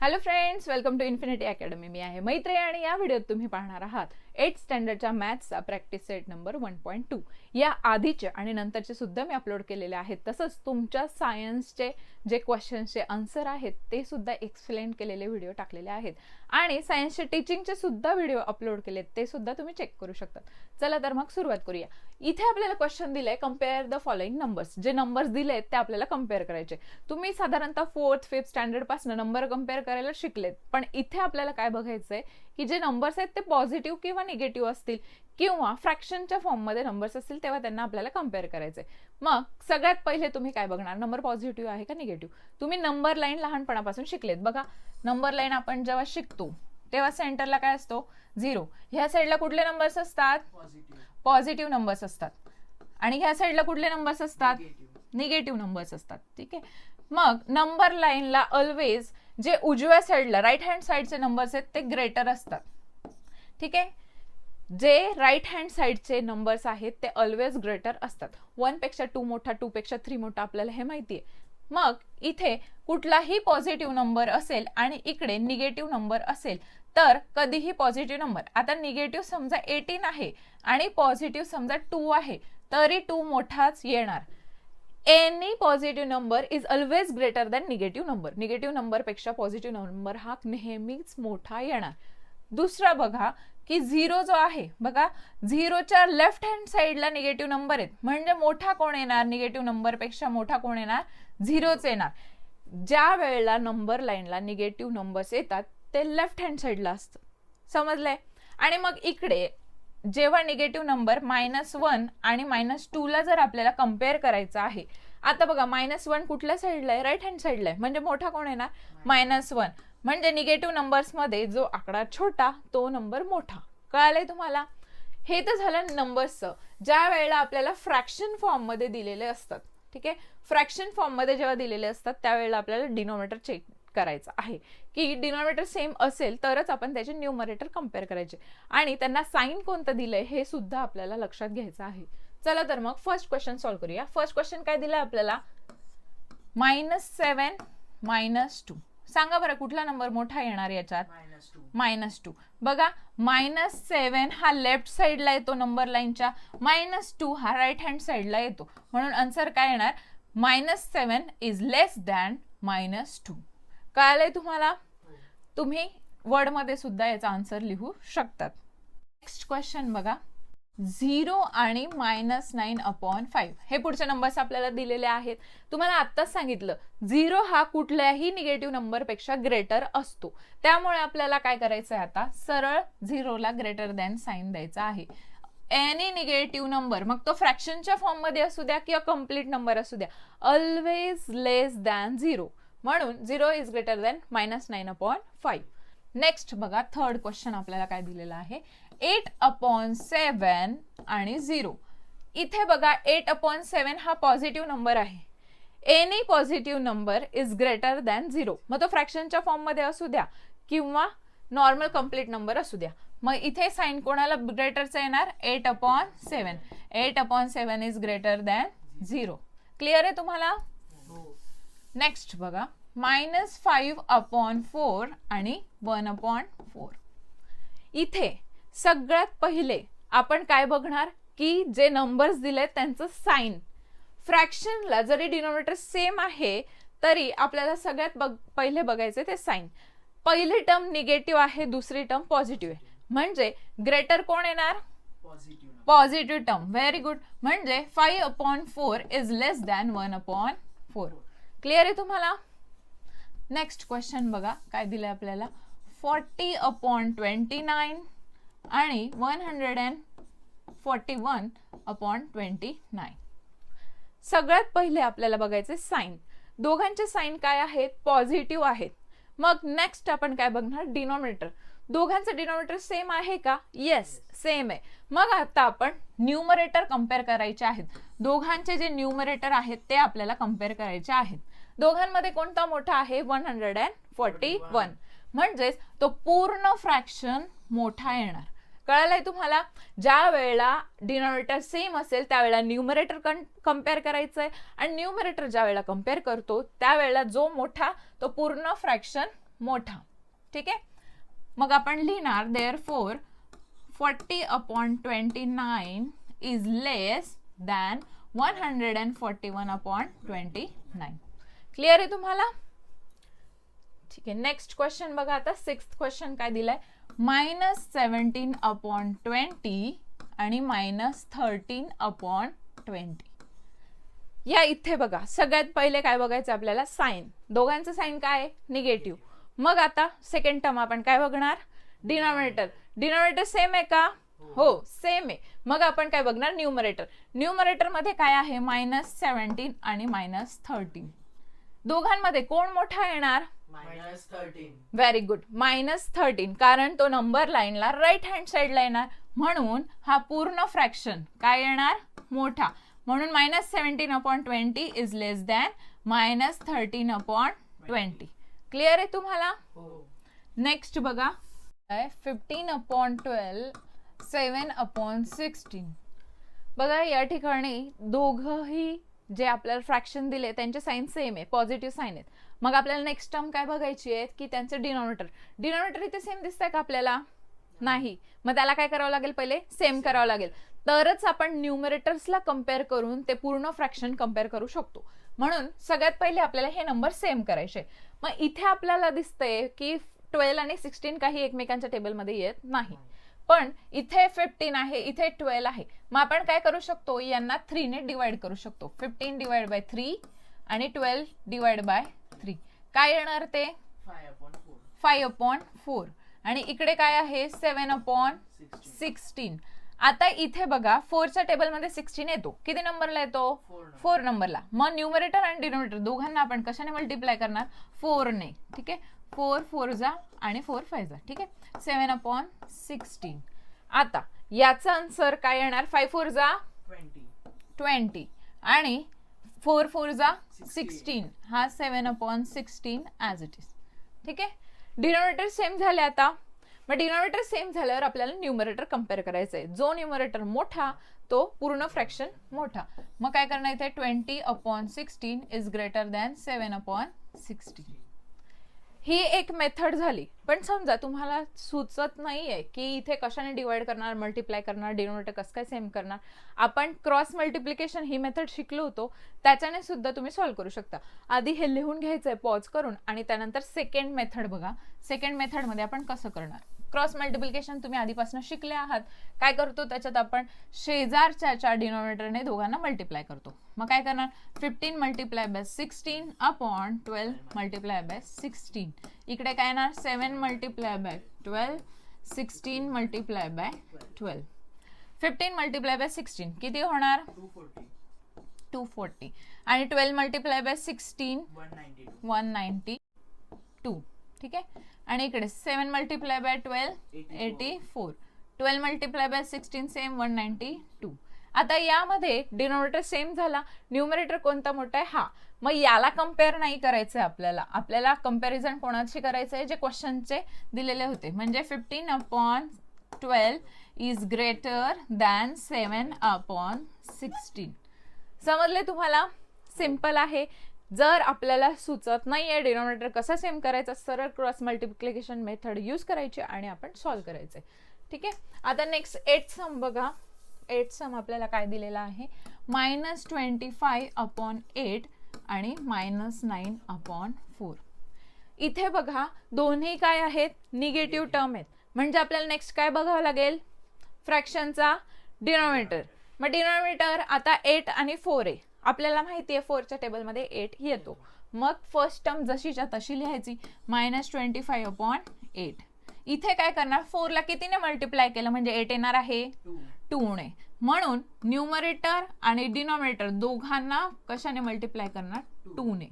Hello friends, welcome to infinity academy. मी आहे मैत्री आणि या व्हिडिओत तुम्ही पाहणार आहात 8th स्टँडर्डच्या मॅथ्सचा प्रॅक्टिस सेट नंबर 1.2. या आधीचे आणि नंतरचे सुद्धा मी अपलोड केलेले आहेत. तसंच तुमच्या सायन्सचे जे क्वेश्चन्सचे आन्सर आहेत ते सुद्धा एक्सप्लेन केलेले व्हिडिओ टाकलेले आहेत आणि सायन्सचे टीचिंगचे सुद्धा व्हिडिओ अपलोड केलेत, ते सुद्धा तुम्ही चेक करू शकता. चला तर मग सुरुवात करूया. इथे आपल्याला क्वेश्चन दिलंय, कम्पेअर द फॉलोइंग नंबर्स. जे नंबर्स दिलेत ते आपल्याला कम्पेअर करायचे. तुम्ही साधारणतः 4th 5th स्टँडर्ड पासून नंबर कम्पेअर करायला शिकलेत, पण इथे आपल्याला काय बघायचंय की जे नंबर्स आहेत ते पॉझिटिव्ह किंवा निगेटिव्ह असतील किंवा फ्रॅक्शनच्या फॉर्म मध्ये नंबर्स असतील तेव्हा त्यांना आपल्याला कम्पेअर करायचंय. मग सगळ्यात पहिले तुम्ही काय बघणार, नंबर पॉझिटिव्ह आहे का निगेटिव्ह. तुम्ही नंबर लाईन लहानपणापासून शिकलेत बघा. नंबर लाईन आपण जेव्हा शिकतो तेव्हा सेंटरला काय असतो, 0. ह्या साईडला कुठले नंबर्स असतात, पॉझिटिव्ह नंबर्स असतात. आणि ह्या साईडला कुठले नंबर्स असतात, निगेटिव्ह नंबर्स असतात. ठीक आहे. मग नंबर लाईनला ऑलवेज जे उजव्या साईडला राईट हँड साईडचे नंबर्स आहेत ते ग्रेटर असतात. ठीक आहे. जे राईट हँड साईडचे नंबर्स आहेत ते ऑलवेज ग्रेटर असतात. 1 पेक्षा 2 मोठा, 2 पेक्षा 3 मोठा, आपल्याला हे माहिती आहे. मग इथे कुठलाही पॉझिटिव्ह नंबर असेल आणि इकडे निगेटिव्ह नंबर असेल तर कधीही पॉझिटिव्ह नंबर, आता निगेटिव्ह समजा 18 आहे आणि पॉझिटिव्ह समजा 2 आहे तरी 2 मोठाच येणार. Any positive number is always greater than negative number. Negative number पेक्षा पॉझिटिव्ह नंबर हा नेहमीच मोठा येणार. दुसरा बघा की 0 जो आहे बघा, 0च्या लेफ्ट हँड साईडला निगेटिव्ह नंबर आहेत, म्हणजे मोठा कोण येणार, निगेटिव्ह नंबर पेक्षा मोठा कोण येणार, 0च येणार. ज्या वेळेला नंबर लाईनला निगेटिव्ह नंबर्स येतात ते लेफ्ट हँड साईडला असतं. समजलंय. आणि मग इकडे जेव्हा निगेटिव्ह नंबर -1 आणि -2 ला जर आपल्याला कम्पेअर करायचं आहे, आता बघा -1 कुठल्या साईडला आहे, राईट हँड साईडला आहे, म्हणजे मोठा कोण येणार, -1. म्हणजे निगेटिव्ह नंबर्स मध्ये जो आकडा छोटा तो नंबर मोठा. कळालंय तुम्हाला. हे तर झालं नंबर्सचं. ज्या वेळेला आपल्याला फ्रॅक्शन फॉर्म मध्ये दिलेले असतात, ठीक आहे, फ्रॅक्शन फॉर्म मध्ये जेव्हा दिलेले असतात त्यावेळेला आपल्याला डिनॉमिनेटर चेक करायचं आहे की डिनॉमिनेटर सेम असेल तरच आपण त्याचे न्यूमरेटर कम्पेअर करायचे आणि त्यांना साइन कोणतं दिलंय हे सुद्धा आपल्याला लक्षात घ्यायचं आहे. चला तर मग फर्स्ट क्वेश्चन सॉल्व्ह करूया. फर्स्ट क्वेश्चन काय दिलाय आपल्याला, -7 -2. सांगा बरं कुठला नंबर मोठा येणार याच्यात, -2. बघा -7 हा लेफ्ट साइडला येतो नंबर लाईनच्या, -2 हा राईट हँड साइडला येतो, म्हणून आन्सर काय येणार, -7 इज लेस दॅन -2. कळालंय तुम्हाला. तुम्ही वर्ड मध्ये सुद्धा याचा आन्सर लिहू शकतात. नेक्स्ट क्वेश्चन बघा, 0 आणि -9/5 हे पुढचे नंबर्स आपल्याला दिलेले आहेत. तुम्हाला आत्ताच सांगितलं 0 हा कुठल्याही निगेटिव्ह नंबर पेक्षा ग्रेटर असतो, त्यामुळे आपल्याला काय करायचं आहे, आता सरळ 0 ला ग्रेटर दॅन साइन द्यायचा आहे. एनी निगेटिव्ह नंबर, मग तो फ्रॅक्शनच्या फॉर्म मध्ये असू द्या किंवा कम्प्लीट नंबर असू द्या, ऑलवेज लेस दॅन 0, म्हणून 0 इज ग्रेटर दॅन -9/5. नेक्स्ट बघा, थर्ड क्वेश्चन आपल्याला काय दिलेला आहे, 8/7 आणि 0. इथे बघा 8/7 हा पॉझिटिव्ह नंबर आहे. Any positive number is greater than 0, मग तो फ्रॅक्शनच्या फॉर्म मध्ये असू द्या किंवा नॉर्मल कम्प्लीट नंबर असू द्या. मग इथे साइन कोणाला ग्रेटरचा येणार, 8/7. 8/7 इज ग्रेटर दॅन 0. क्लिअर आहे तुम्हाला. नेक्स्ट बघा, -5/4 आणि 1/4. इथे सगळ्यात पहिले आपण काय बघणार की जे नंबर्स दिलेत त्यांचं साइन. फ्रॅक्शनला जरी डिनॉमिनेटर सेम आहे तरी आपल्याला सगळ्यात पहिले बघायचे ते साइन. पहिली टर्म निगेटिव्ह आहे, दुसरी टर्म पॉझिटिव्ह आहे, म्हणजे ग्रेटर कोण येणार, पॉझिटिव्ह टर्म. Very good. म्हणजे 5/4 इज लेस दॅन 1/4. क्लिअर आहे तुम्हाला. नेक्स्ट क्वेश्चन बघा काय दिलंय आपल्याला, 40/29 आणि 141/29. सगळ्यात पहिले आपल्याला बघायचे साइन. दोघांचे साइन काय आहेत, पॉझिटिव्ह आहेत. मग नेक्स्ट आपण काय बघणार, डिनॉमिनेटर. दोघांचं डिनॉमिनेटर सेम आहे का, येस सेम आहे. मग आता आपण न्यूमरेटर कम्पेअर करायचे आहेत. दोघांचे जे न्यूमरेटर आहेत ते आपल्याला कम्पेअर करायचे आहेत. दोघांमध्ये कोणता मोठा आहे, 141, म्हणजेच तो पूर्ण फ्रॅक्शन मोठा येणार. कळालंय तुम्हाला. ज्या वेळेला डिनॉमिनेटर सेम असेल त्यावेळेला न्यूमरेटर कम्पेअर करायचंय आणि न्यूमरेटर ज्या वेळेला कम्पेअर करतो त्यावेळेला जो मोठा तो पूर्ण फ्रॅक्शन मोठा. ठीक आहे, मग आपण लिहिणार therefore 40/29 is less than 141/29. Clear आहे तुम्हाला? ठीक आहे, नेक्स्ट क्वेश्चन बघा आता. 6th क्वेश्चन काय दिलाय, -17/20 आणि -13/20. या इथे बघा, सगळ्यात पहिले काय बघायचं आपल्याला, साइन. दोघांचं साइन काय आहे, निगेटिव्ह. मग आता सेकंड टर्म आपण काय बघणार, डिनॉमिनेटर. डिनॉमिनेटर सेम आहे का? हो सेम आहे. मग आपण काय बघणार, न्यूमरेटर. न्यूमरेटर मध्ये काय आहे, -17 आणि -13. दोघांमध्ये कोण मोठा येणार, -13. व्हेरी गुड, -13, कारण तो नंबर लाईनला राईट हँड साइडला येणार, म्हणून हा पूर्ण फ्रॅक्शन काय येणार, मोठा. म्हणून -17/20 इज लेस दॅन -13/20. क्लिअर आहे तुम्हाला? नेक्स्ट बघा, 15/12 7/16. बघा या ठिकाणी दोघंही जे आपल्याला फ्रॅक्शन दिले त्यांचे साइन सेम आहे, पॉझिटिव्ह साइन आहेत. मग आपल्याला नेक्स्ट टर्म काय बघायची आहे की त्यांचं डिनॉमिनेटर. डिनॉमिनेटर इथे सेम दिसतंय का आपल्याला? नाही. मग त्याला काय करावं लागेल, पहिले सेम करावं लागेल, तरच आपण न्यूमरेटर्सला कम्पेअर करून ते पूर्ण फ्रॅक्शन कम्पेअर करू शकतो. म्हणून सगळ्यात पहिले आपल्याला हे नंबर सेम करायचे. मग इथे आपल्याला दिसतंय की 12 आणि 16 काही एकमेकांच्या टेबलमध्ये येत नाही, पण इथे 15 आहे, इथे 12 आहे. मग आपण काय करू शकतो, यांना 3 ने डिवाइड करू शकतो. 15 डिवाइड बाय 3 आणि 12 डिवाइड बाय 3. काय येणार ते 5/4. आणि इकडे काय आहे 7/16. आता इथे बघा 4च्या टेबलमध्ये 16 येतो, किती नंबरला येतो, 4 नंबरला. मग न्यूमरेटर आणि डिनोमिनेटर दोघांना आपण कशाने मल्टिप्लाय करणार, 4 ने. ठीक आहे, 4 4 जा आणि 4 5 जा. ठीक आहे, 7/16. आता याचा आन्सर काय येणार, 5 4 जा 20 आणि 4 4 जा 16. हा 7/16 ॲज इट इज. ठीक आहे, डिनोमिनेटर सेम झाले. आता मग डिनोमिनेटर सेम झाल्यावर आपल्याला न्यूमरेटर कम्पेअर करायचं आहे. जो न्यूमरेटर मोठा तो पूर्ण फ्रॅक्शन मोठा. मग काय करणार इथे 20/16 इज ग्रेटर दॅन 7/16. ही एक मेथड झाली. पण समजा तुम्हाला सुचत नाहीये की इथे कशाने डिवाइड करणार, मल्टिप्लाय करणार, डिनोमिनेटर कसं काय सेम करणार. आपण क्रॉस मल्टिप्लिकेशन ही मेथड शिकलो होतो, त्याच्याने सुद्धा तुम्ही सॉल्व्ह करू शकता. आधी हे लिहून घ्यायचंय पॉज करून आणि त्यानंतर सेकंड मेथड बघा. सेकंड मेथडमध्ये आपण कसं करणार. क्रॉस मल्टिप्लिकेशन तुम्ही आधीपासून शिकले आहात. काय करतो त्याच्यात आपण शेजारच्या डिनोमिनेटरने दोघांना मल्टिप्लाय करतो. मग काय करणार 15 multiply by 16 upon 12 multiply by 16. इकडे काय येणार 7 multiply by 12 16 multiply by 12. 15 multiply by 16 किती होणार 240 आणि 12 मल्टिप्लाय बाय 16 192. ठीक आहे, आणि इकडे 7 multiply by 12 84. 12 multiply by 16 same 192. आता यामध्ये डिनोमिनेटर सेम झाला, न्यूमरेटर कोणता मोठा आहे हा. मग याला कम्पेअर नाही करायचंय आपल्याला कम्पॅरिझन कोणाशी करायचंय, जे क्वेश्चनचे दिलेले होते. म्हणजे 15/12 इज ग्रेटर दॅन 7/16. समजले तुम्हाला? सिंपल आहे. जर आपल्याला सुचत नाहीये डिनोमिनेटर कसा सेम करायचा, सरळ क्रॉस मल्टिप्लिकेशन मेथड यूज करायची आणि आपण सॉल्व्ह करायचंय. ठीक आहे, आता नेक्स्ट 8th सम बघा. 8th सम आपल्याला काय दिलेला आहे, -25/8 आणि -9/4. इथे बघा दोन्ही काय आहेत, निगेटिव्ह टर्म आहेत. म्हणजे आपल्याला नेक्स्ट काय बघावं लागेल, फ्रॅक्शनचा डिनोमिनेटर. मग डिनोमिनेटर आता 8 आणि 4 आहे. आपल्याला माहिती आहे 4च्या टेबलमध्ये 8 येतो. मग फर्स्ट टर्म जशीच्या तशी लिहायची, -25/8. इथे काय करणार, 4 ला कितीने मल्टिप्लाय केलं म्हणजे 8 येणार आहे 2 ने. म्हणून न्यूमरेटर आणि डिनोमिनेटर दोघांना कशाने मल्टिप्लाय करणार, 2 ने.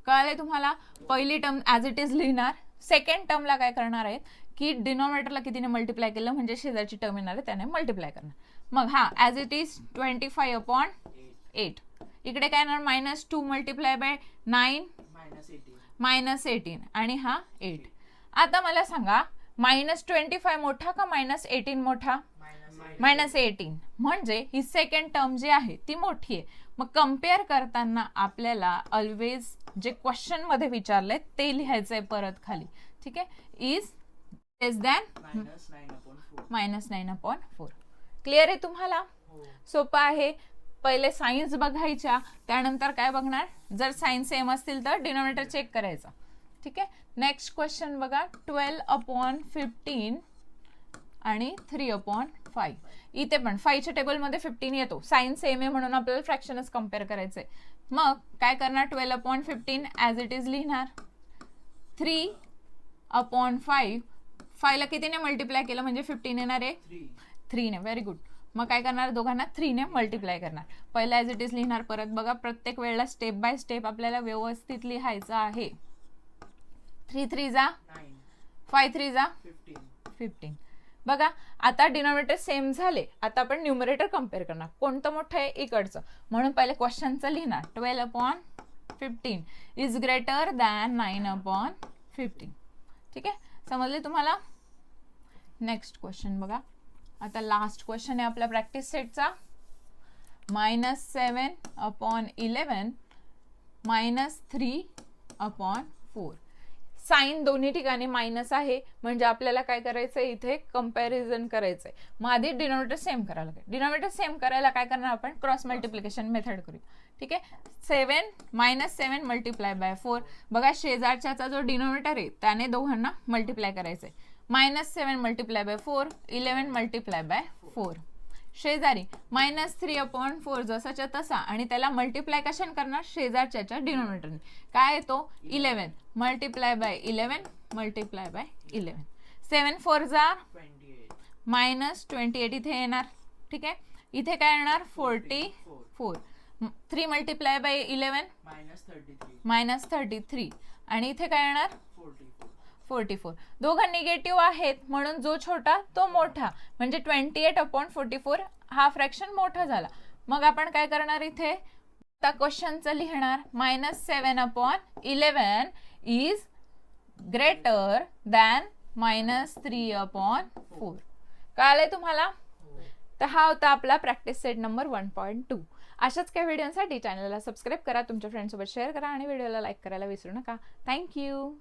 कळाले तुम्हाला? पहिली टर्म ॲज इट इज लिहिणार. सेकंड टर्मला काय करणार आहेत की डिनोमिनेटरला कितीने मल्टिप्लाय केलं म्हणजे शेजारची टर्म येणार आहे त्याने मल्टिप्लाय करणार. मग हा ॲज इट इज 25/8. इकडे काय येणार -2 मल्टिप्लाय बाय 9 -18 आणि हा 8. आता मला सांगा -25 मोठा का -18 मोठा, -18. म्हणजे ही सेकंड टर्म जी आहे ती मोठी आहे. मग कम्पेअर करताना आपल्याला ऑलवेज जे क्वेश्चन मध्ये विचारलंय ते लिहायचंय परत खाली. ठीक आहे, इज लेस दॅन -9/4. क्लिअर आहे तुम्हाला? सोपं आहे. पहिले साईन्स बघायच्या, त्यानंतर काय बघणार, जर साईन सेम असतील तर डिनॉमिनेटर चेक करायचा. ठीक आहे, नेक्स्ट क्वेश्चन बघा. 12/15 आणि 3/5. इथे पण 5च्या टेबलमध्ये 15 येतो, साईन सेम आहे म्हणून आपल्याला फ्रॅक्शनच कम्पेअर करायचंय. मग काय करणार, 12/15 ॲज इट इज लिहिणार. 3/5, 5ला कितीने मल्टिप्लाय केलं म्हणजे 15 येणार आहे, 3ने. Very good. मग काय करणार, दोघांना 3ने मल्टिप्लाय करणार. पहिला ॲज इट इज लिहिणार. परत बघा, प्रत्येक वेळेला स्टेप बाय स्टेप आपल्याला व्यवस्थित लिहायचं आहे. 3 3 जा 5 3 जा 15. बघा, आता डिनॉमिनेटर सेम झाले. आता आपण न्यूमरेटर कम्पेअर करणार. कोणतं मोठं आहे, इकडचं. म्हणून पहिले क्वेश्चनचं लिहिणार. 12/15 इज ग्रेटर दॅन 9/15. ठीक आहे, समजले तुम्हाला? नेक्स्ट क्वेश्चन बघा. आता लास्ट क्वेश्चन आहे आपल्या प्रॅक्टिस सेटचा. -7/11 -3/4. साइन दोन्ही ठिकाणी मायनस आहे, म्हणजे आपल्याला काय करायचंय, इथे कंपॅरिझन करायचंय. मग आधी डिनॉमिनेटर सेम करायला लागेल. डिनॉमिनेटर सेम करायला काय करणार आपण, क्रॉस मल्टिप्लिकेशन मेथड करू. ठीक आहे, 7 -7 मल्टिप्लाय बाय 4. बघा, शेजारच्याचा जो डिनॉमिनेटर आहे त्याने दोघांना मल्टिप्लाय करायचंय. -7 मल्टिप्लाय बाय 4, 11 मल्टिप्लाय बाय 4. शेजारी -3/4 जसाच्या तसा, आणि त्याला मल्टिप्लाय कशाने करणार, शेजारच्या डिनॉमिनेटरने. काय येतो, 11 मल्टिप्लाय बाय 11 मल्टिप्लाय बाय 11. 7 4 जा -28 इथे येणार. ठीक आहे, इथे काय येणार, 44. 3 मल्टिप्लाय बाय 11 -33. आणि इथे काय येणार, 44. दोघं निगेटिव्ह आहेत म्हणून जो छोटा तो मोठा, म्हणजे 28/44 हा फ्रॅक्शन मोठा झाला. मग आपण काय करणार, इथे आता क्वेश्चनचं लिहिणार. -7/11 इज ग्रेटर दॅन -3/4. कळालंय तुम्हाला? तर हा होता आपला प्रॅक्टिस सेट नंबर 1.2. अशाच काही व्हिडिओसाठी चॅनलला सबस्क्राईब करा, तुमच्या फ्रेंड्ससोबत शेअर करा आणि व्हिडिओला लाईक करायला विसरू नका. थँक्यू.